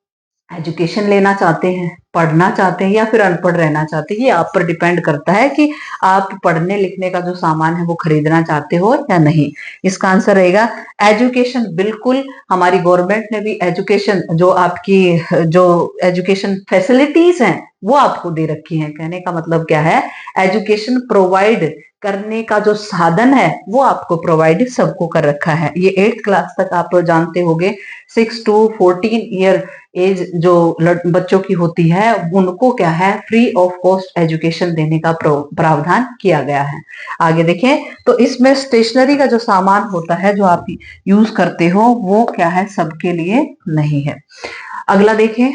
Speaker 1: एजुकेशन लेना चाहते हैं, पढ़ना चाहते हैं या फिर अनपढ़ रहना चाहते हैं, ये आप पर डिपेंड करता है कि आप पढ़ने लिखने का जो सामान है वो खरीदना चाहते हो या नहीं। इसका आंसर रहेगा एजुकेशन। बिल्कुल, हमारी गवर्नमेंट ने भी एजुकेशन जो आपकी जो एजुकेशन फैसिलिटीज हैं वो आपको दे रखी हैं। कहने का मतलब क्या है, एजुकेशन प्रोवाइड करने का जो साधन है वो आपको प्रोवाइड सबको कर रखा है। ये 8th क्लास तक आप जानते होंगे, 6 to 14 ईयर एज जो बच्चों की होती है उनको क्या है, फ्री ऑफ कॉस्ट एजुकेशन देने का प्रावधान किया गया है। आगे देखें तो इसमें स्टेशनरी का जो सामान होता है जो आप यूज करते हो वो क्या है, सबके लिए नहीं है। अगला देखें,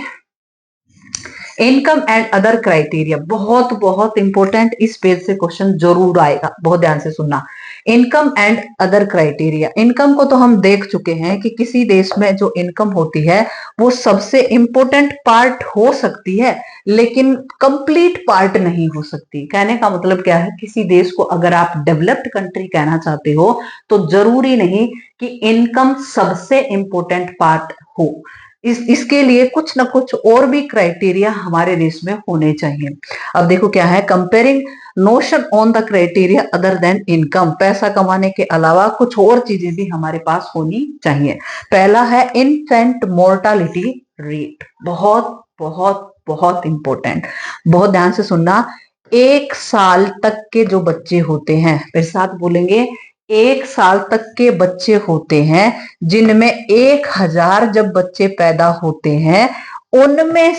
Speaker 1: इनकम एंड अदर क्राइटेरिया, बहुत बहुत इंपॉर्टेंट, इस पेज से क्वेश्चन जरूर आएगा, बहुत ध्यान से सुनना। Income and other criteria. Income को तो हम देख चुके हैं कि किसी देश में जो इनकम होती है वो सबसे इंपॉर्टेंट पार्ट हो सकती है, लेकिन कंप्लीट पार्ट नहीं हो सकती। कहने का मतलब क्या है, किसी देश को अगर आप डेवलप्ड कंट्री कहना चाहते हो तो जरूरी नहीं कि इनकम सबसे इंपॉर्टेंट पार्ट हो। इसके लिए कुछ ना कुछ और भी क्राइटेरिया हमारे देश में होने चाहिए। अब देखो क्या है, comparing notion on the criteria other than income. पैसा कमाने के अलावा कुछ और चीजें भी हमारे पास होनी चाहिए। पहला है इन्फेंट मोर्टालिटी रेट। बहुत बहुत बहुत इंपॉर्टेंट, बहुत ध्यान से सुनना। 1 साल तक के जो बच्चे होते हैं, मेरे साथ बोलेंगे, 1 साल तक के बच्चे होते हैं, जिनमें 1000 जब बच्चे पैदा होते हैं, उनमें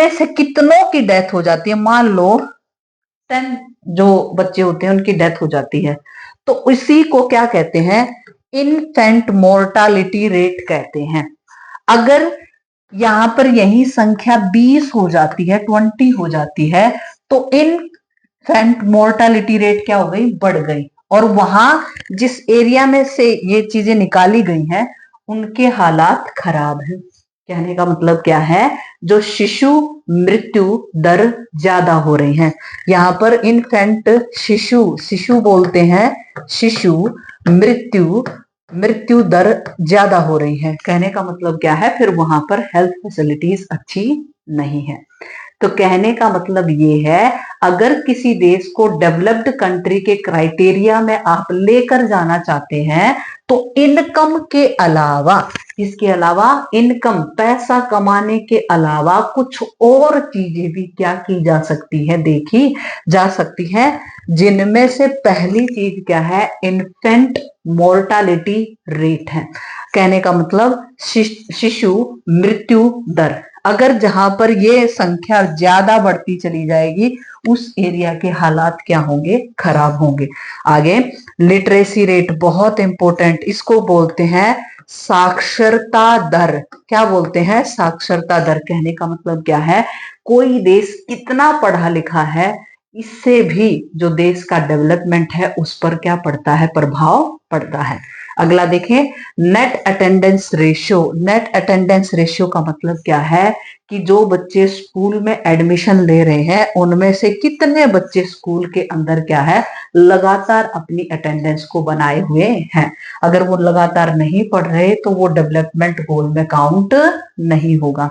Speaker 1: से कितनों की डेथ हो जाती है। मान लो 10 जो बच्चे होते हैं उनकी डेथ हो जाती है, तो इसी को क्या कहते हैं, इन्फेंट मोर्टालिटी रेट कहते हैं। अगर यहां पर यही संख्या 20 हो जाती है, 20 हो जाती है, तो इन्फेंट मोर्टालिटी रेट क्या हो गई, बढ़ गई। और वहां जिस एरिया में से ये चीजें निकाली गई हैं उनके हालात खराब हैं। कहने का मतलब क्या है, जो शिशु मृत्यु दर ज्यादा हो रही है। यहाँ पर इन्फेंट शिशु बोलते हैं, शिशु मृत्यु दर ज्यादा हो रही है। कहने का मतलब क्या है, फिर वहां पर हेल्थ फैसिलिटीज अच्छी नहीं है। तो कहने का मतलब ये है, अगर किसी देश को डेवलप्ड कंट्री के क्राइटेरिया में आप लेकर जाना चाहते हैं तो इनकम के अलावा, इसके अलावा इनकम, पैसा कमाने के अलावा कुछ और चीजें भी क्या की जा सकती है, देखी जा सकती है, जिनमें से पहली चीज क्या है, इन्फेंट मोर्टालिटी रेट है। कहने का मतलब शिशु मृत्यु दर। अगर जहां पर ये संख्या ज्यादा बढ़ती चली जाएगी उस एरिया के हालात क्या होंगे, खराब होंगे। आगे लिटरेसी रेट, बहुत इंपॉर्टेंट, इसको बोलते हैं साक्षरता दर। क्या बोलते हैं, साक्षरता दर। कहने का मतलब क्या है, कोई देश कितना पढ़ा लिखा है, इससे भी जो देश का डेवलपमेंट है उस पर क्या पड़ता है, प्रभाव पड़ता है। अगला देखें, net attendance ratio. Net attendance ratio का मतलब क्या है कि जो बच्चे स्कूल में एडमिशन ले रहे हैं उनमें से कितने बच्चे स्कूल के अंदर क्या है, लगातार अपनी अटेंडेंस को बनाए हुए हैं। अगर वो लगातार नहीं पढ़ रहे तो वो डेवलपमेंट गोल में काउंट नहीं होगा।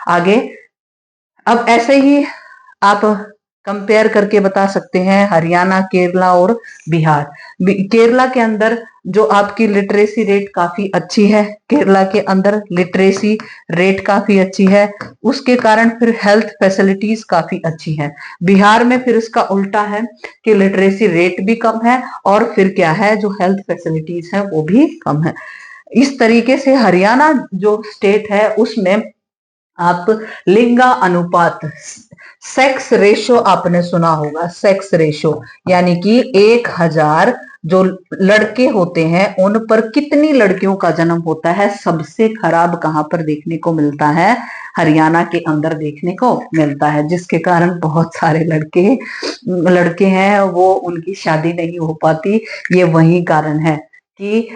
Speaker 1: आगे, अब ऐसे ही आप कंपेयर करके बता सकते हैं हरियाणा, केरला और बिहार। केरला के अंदर जो आपकी लिटरेसी रेट काफी अच्छी है, केरला के अंदर लिटरेसी रेट काफी अच्छी है, उसके कारण फिर हेल्थ फैसिलिटीज काफी अच्छी है। बिहार में फिर इसका उल्टा है कि लिटरेसी रेट भी कम है और फिर क्या है, जो हेल्थ फैसिलिटीज है वो भी कम है। इस तरीके से हरियाणा जो स्टेट है उसमें आप लिंगा अनुपात, सेक्स रेशो आपने सुना होगा, सेक्स रेशो यानी कि 1000 जो लड़के होते हैं उन पर कितनी लड़कियों का जन्म होता है, सबसे खराब कहां पर देखने को मिलता है, हरियाणा के अंदर देखने को मिलता है। जिसके कारण बहुत सारे लड़के हैं वो उनकी शादी नहीं हो पाती। ये वही कारण है कि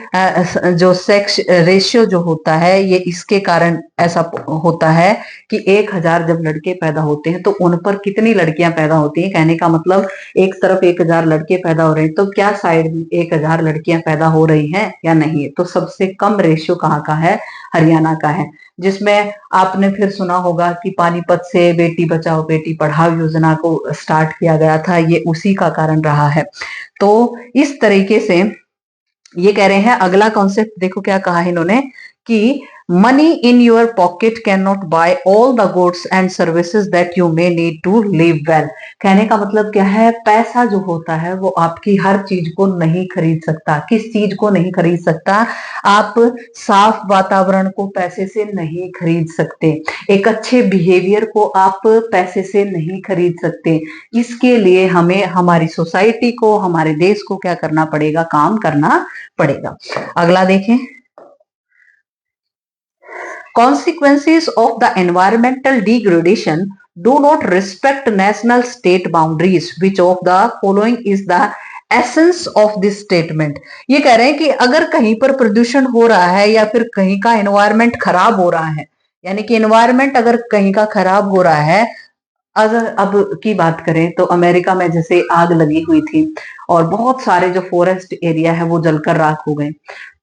Speaker 1: जो सेक्स रेशियो जो होता है ये इसके कारण ऐसा होता है कि 1000 जब लड़के पैदा होते हैं तो उन पर कितनी लड़कियां पैदा होती हैं। कहने का मतलब एक तरफ 1000 लड़के पैदा हो रहे हैं तो क्या साइड में 1000 लड़कियां पैदा हो रही हैं या नहीं। तो सबसे कम रेशियो कहाँ का है, हरियाणा का है। जिसमें आपने फिर सुना होगा कि पानीपत से बेटी बचाओ बेटी पढ़ाओ योजना को स्टार्ट किया गया था, ये उसी का कारण रहा है। तो इस तरीके से ये कह रहे हैं। अगला कॉन्सेप्ट देखो क्या कहा है इन्होंने कि money in your pocket cannot buy all the goods and services that you may need to live well. कहने का मतलब क्या है, पैसा जो होता है वो आपकी हर चीज को नहीं खरीद सकता। किस चीज को नहीं खरीद सकता, आप साफ वातावरण को पैसे से नहीं खरीद सकते, एक अच्छे बिहेवियर को आप पैसे से नहीं खरीद सकते। इसके लिए हमें हमारी सोसाइटी को, हमारे देश को क्या करना पड़ेगा, काम करना पड़ेगा। अगला देखें, consequences of the environmental degradation do not respect national state boundaries. Which of the following is the essence of this statement, ये कह रहे हैं कि अगर कहीं पर प्रदूषण हो रहा है या फिर कहीं का एनवायरमेंट खराब हो रहा है, यानी कि एनवायरमेंट अगर कहीं का खराब हो रहा है, अगर अब की बात करें तो अमेरिका में जैसे आग लगी हुई थी और बहुत सारे जो फॉरेस्ट एरिया है वो जलकर राख हो गए,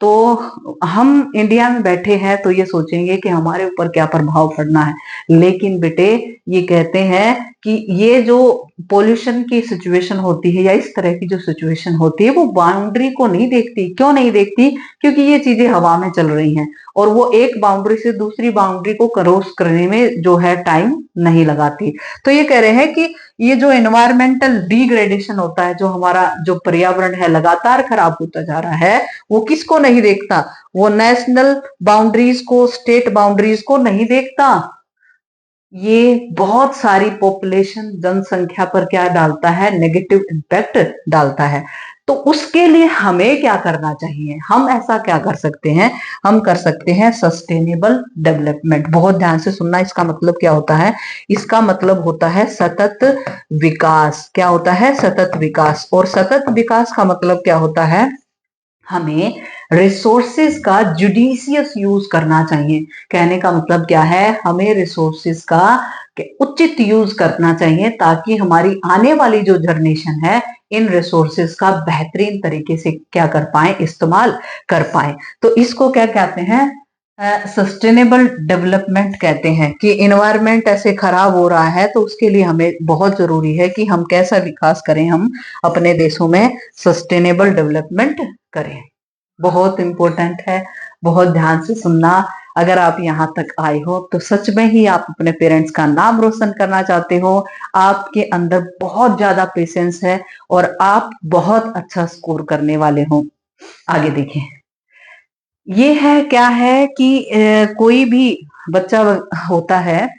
Speaker 1: तो हम इंडिया में बैठे हैं तो ये सोचेंगे कि हमारे ऊपर क्या प्रभाव पड़ना है। लेकिन बेटे, ये कहते हैं कि ये जो पोल्यूशन की सिचुएशन होती है या इस तरह की जो सिचुएशन होती है वो बाउंड्री को नहीं देखती। क्यों नहीं देखती? क्योंकि ये चीजें हवा में चल रही हैं और वो एक बाउंड्री से दूसरी बाउंड्री को क्रॉस करने में जो है टाइम नहीं लगाती। तो ये कह रहे हैं कि ये जो एनवायरमेंटल डिग्रेडेशन होता है, जो हमारा जो पर्यावरण है लगातार खराब होता जा रहा है, वो किसको नहीं देखता? वो नेशनल बाउंड्रीज को, स्टेट बाउंड्रीज को नहीं देखता। ये बहुत सारी पॉपुलेशन, जनसंख्या पर क्या डालता है? नेगेटिव इम्पैक्ट डालता है। तो उसके लिए हमें क्या करना चाहिए? हम ऐसा क्या कर सकते हैं? हम कर सकते हैं सस्टेनेबल डेवलपमेंट। बहुत ध्यान से सुनना, इसका मतलब क्या होता है? इसका मतलब होता है सतत विकास। क्या होता है? सतत विकास। और सतत विकास का मतलब क्या होता है? हमें रिसोर्सेज का जुडिशियस यूज करना चाहिए। कहने का मतलब क्या है? हमें रिसोर्सेज का उचित यूज करना चाहिए ताकि हमारी आने वाली जो जनरेशन है इन रिसोर्सेज का बेहतरीन तरीके से क्या कर पाए? इस्तेमाल कर पाए। तो इसको क्या कहते हैं? सस्टेनेबल डेवलपमेंट कहते हैं कि इन्वायरमेंट ऐसे खराब हो रहा है तो उसके लिए हमें बहुत जरूरी है कि हम कैसा विकास करें, हम अपने देशों में सस्टेनेबल डेवलपमेंट करें। बहुत इंपॉर्टेंट है, बहुत ध्यान से सुनना। अगर आप यहाँ तक आए हो तो सच में ही आप अपने पेरेंट्स का नाम रोशन करना चाहते हो, आपके अंदर बहुत ज्यादा पेशेंस है और आप बहुत अच्छा स्कोर करने वाले हो। आगे देखें, ये है क्या है कि कोई भी बच्चा होता है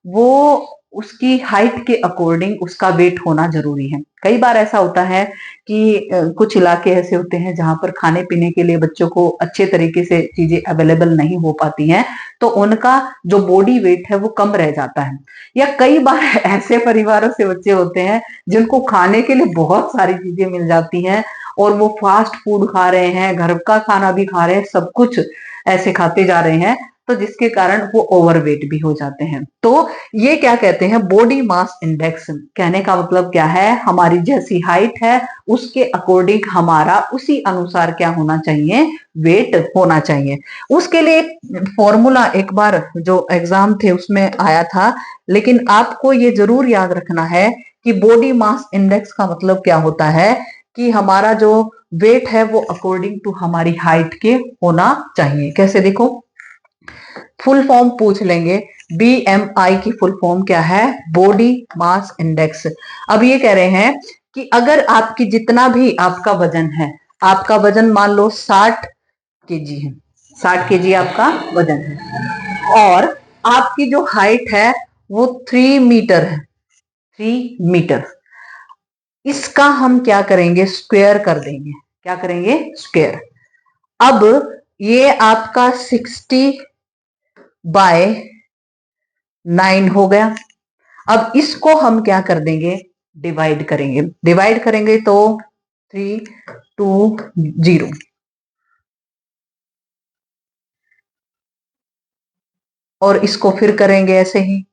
Speaker 1: वो उसकी हाइट के अकॉर्डिंग उसका वेट होना जरूरी है। कई बार ऐसा होता है कि कुछ इलाके ऐसे होते हैं जहां पर खाने पीने के लिए बच्चों को अच्छे तरीके से चीजें अवेलेबल नहीं हो पाती हैं, तो उनका जो बॉडी वेट है वो कम रह जाता है। या कई बार ऐसे परिवारों से बच्चे होते हैं जिनको खाने के लिए बहुत सारी चीजें मिल जाती हैं और वो फास्ट फूड खा रहे हैं, घर का खाना भी खा रहे हैं, सब कुछ ऐसे खाते जा रहे हैं, तो जिसके कारण वो ओवरवेट भी हो जाते हैं। तो ये क्या कहते हैं? Body mass index. कहने का मतलब क्या है? हमारी जैसी हाइट है उसके अकॉर्डिंग हमारा उसी अनुसार क्या होना चाहिए? वेट होना चाहिए। उसके लिए एक फॉर्मूला एक बार जो एग्जाम थे उसमें आया था, लेकिन आपको ये जरूर याद रखना है कि बॉडी मास इंडेक्स का मतलब क्या होता है कि हमारा जो वेट है वो अकॉर्डिंग टू हमारी हाइट के होना चाहिए। कैसे? देखो, फुल फॉर्म पूछ लेंगे। बीएमआई की फुल फॉर्म क्या है? Body mass index. अब ये कह रहे हैं कि अगर आपकी जितना भी आपका वजन है, आपका वजन मान लो 60 केजी है, 60 केजी आपका वजन है और आपकी जो हाइट है वो 3 मीटर है, 3 मीटर। इसका हम क्या करेंगे? स्क्वायर कर देंगे। क्या करेंगे? स्क्वायर। अब ये आपका 60/9 हो गया। अब इसको हम क्या कर देंगे? डिवाइड करेंगे। डिवाइड करेंगे तो 320 और इसको फिर करेंगे ऐसे ही।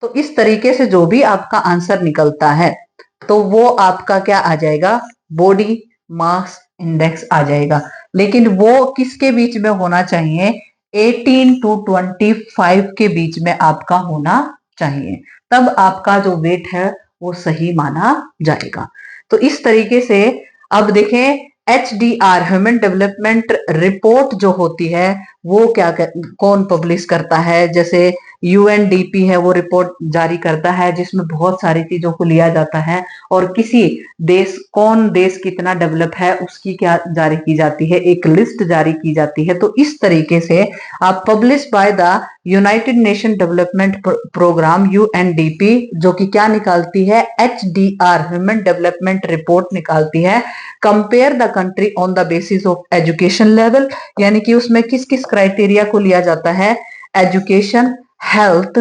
Speaker 1: तो इस तरीके से जो भी आपका आंसर निकलता है तो वो आपका क्या आ जाएगा? बॉडी मास इंडेक्स आ जाएगा। लेकिन वो किसके बीच में होना चाहिए? 18 to 25 के बीच में आपका होना चाहिए, तब आपका जो वेट है वो सही माना जाएगा। तो इस तरीके से अब देखें, HDR ह्यूमन डेवलपमेंट रिपोर्ट जो होती है वो क्या कौन पब्लिश करता है? जैसे UNDP है, वो रिपोर्ट जारी करता है जिसमें बहुत सारी चीजों को लिया जाता है और किसी देश, कौन देश कितना डेवलप है उसकी क्या जारी की जाती है? एक लिस्ट जारी की जाती है। तो इस तरीके से आप publish by the United Nation Development Programme UNDP, जो कि क्या निकालती है? HDR ह्यूमन डेवलपमेंट रिपोर्ट निकालती है। Compare the country on the basis of education level, यानी कि उसमें किस किस क्राइटेरिया को लिया जाता है? एजुकेशन, हेल्थ,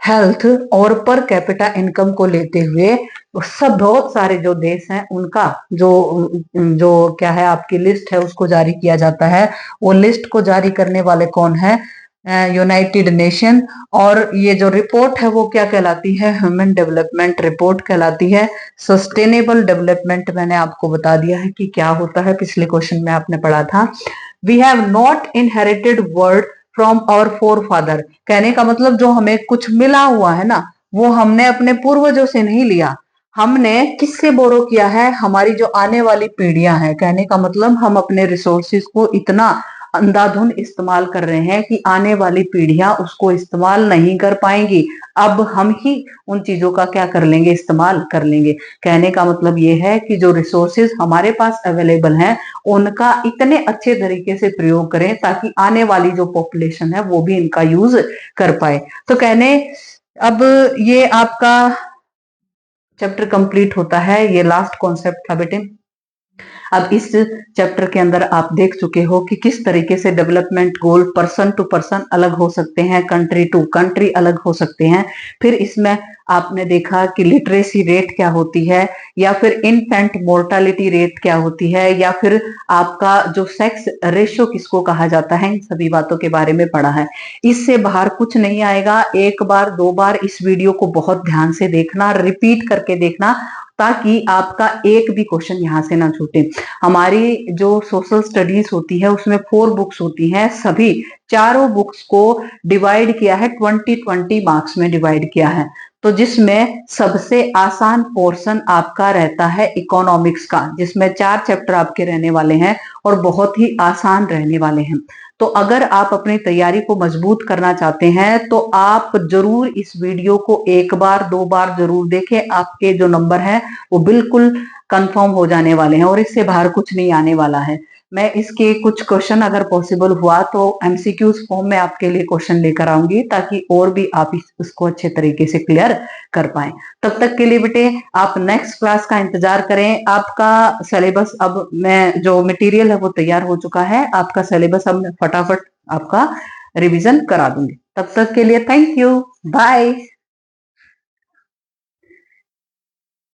Speaker 1: हेल्थ और पर कैपिटा इनकम को लेते हुए सब बहुत सारे जो देश हैं उनका जो जो क्या है आपकी लिस्ट है उसको जारी किया जाता है। वो लिस्ट को जारी करने वाले कौन है? United nation. और ये जो रिपोर्ट है वो क्या कहलाती है? ह्यूमन डेवलपमेंट रिपोर्ट कहलाती है। सस्टेनेबल डेवलपमेंट मैंने आपको बता दिया है कि क्या होता है, पिछले क्वेश्चन में आपने पढ़ा था। We have not inherited word from our forefather, कहने का मतलब जो हमें कुछ मिला हुआ है ना वो हमने अपने पूर्वजों से नहीं लिया, हमने किससे बोरो किया है? हमारी जो आने वाली पीढ़ियां हैं। कहने का मतलब हम अपने रिसोर्सेज को इतना अंधाधुंध इस्तेमाल कर रहे हैं कि आने वाली पीढ़ियां उसको इस्तेमाल नहीं कर पाएंगी। अब हम ही उन चीजों का क्या कर लेंगे? इस्तेमाल कर लेंगे। कहने का मतलब ये है कि जो रिसोर्सेज हमारे पास अवेलेबल हैं उनका इतने अच्छे तरीके से प्रयोग करें ताकि आने वाली जो पॉपुलेशन है वो भी इनका यूज कर पाए। तो कहने अब ये आपका चैप्टर कंप्लीट होता है। ये लास्ट कॉन्सेप्ट था बेटे। अब इस चैप्टर के अंदर आप देख चुके हो कि किस तरीके से development goal person to person अलग हो सकते हैं, कंट्री टू कंट्री अलग हो सकते हैं। फिर इसमें आपने देखा कि लिटरेसी रेट क्या होती है, या फिर इन्फेंट मोर्टालिटी रेट क्या होती है, या फिर आपका जो सेक्स रेशियो किसको कहा जाता है, इन सभी बातों के बारे में पढ़ा है। इससे बाहर कुछ नहीं आएगा। एक बार दो बार इस वीडियो को बहुत ध्यान से देखना, रिपीट करके देखना, ताकि आपका एक भी क्वेश्चन यहाँ से ना छूटे। हमारी जो सोशल स्टडीज होती है उसमें 4 बुक्स होती हैं, सभी चारों बुक्स को डिवाइड किया है 20-20 मार्क्स में डिवाइड किया है। तो जिसमें सबसे आसान पोर्शन आपका रहता है इकोनॉमिक्स का, जिसमें 4 चैप्टर आपके रहने वाले हैं और बहुत ही आसान रहने वाले हैं। तो अगर आप अपनी तैयारी को मजबूत करना चाहते हैं तो आप जरूर इस वीडियो को एक बार दो बार जरूर देखें। आपके जो नंबर हैं वो बिल्कुल कंफर्म हो जाने वाले हैं और इससे बाहर कुछ नहीं आने वाला है। मैं इसके कुछ क्वेश्चन अगर पॉसिबल हुआ तो एमसीक्यूज फॉर्म में आपके लिए क्वेश्चन लेकर आऊंगी, ताकि और भी आप इसको अच्छे तरीके से क्लियर कर पाए। तब तक के लिए बेटे आप नेक्स्ट क्लास का इंतजार करें। आपका सिलेबस अब मैं जो मटेरियल है वो तैयार हो चुका है। आपका सिलेबस अब मैं फटाफट आपका रिवीजन करा दूंगी। तब तक के लिए थैंक यू, बाय।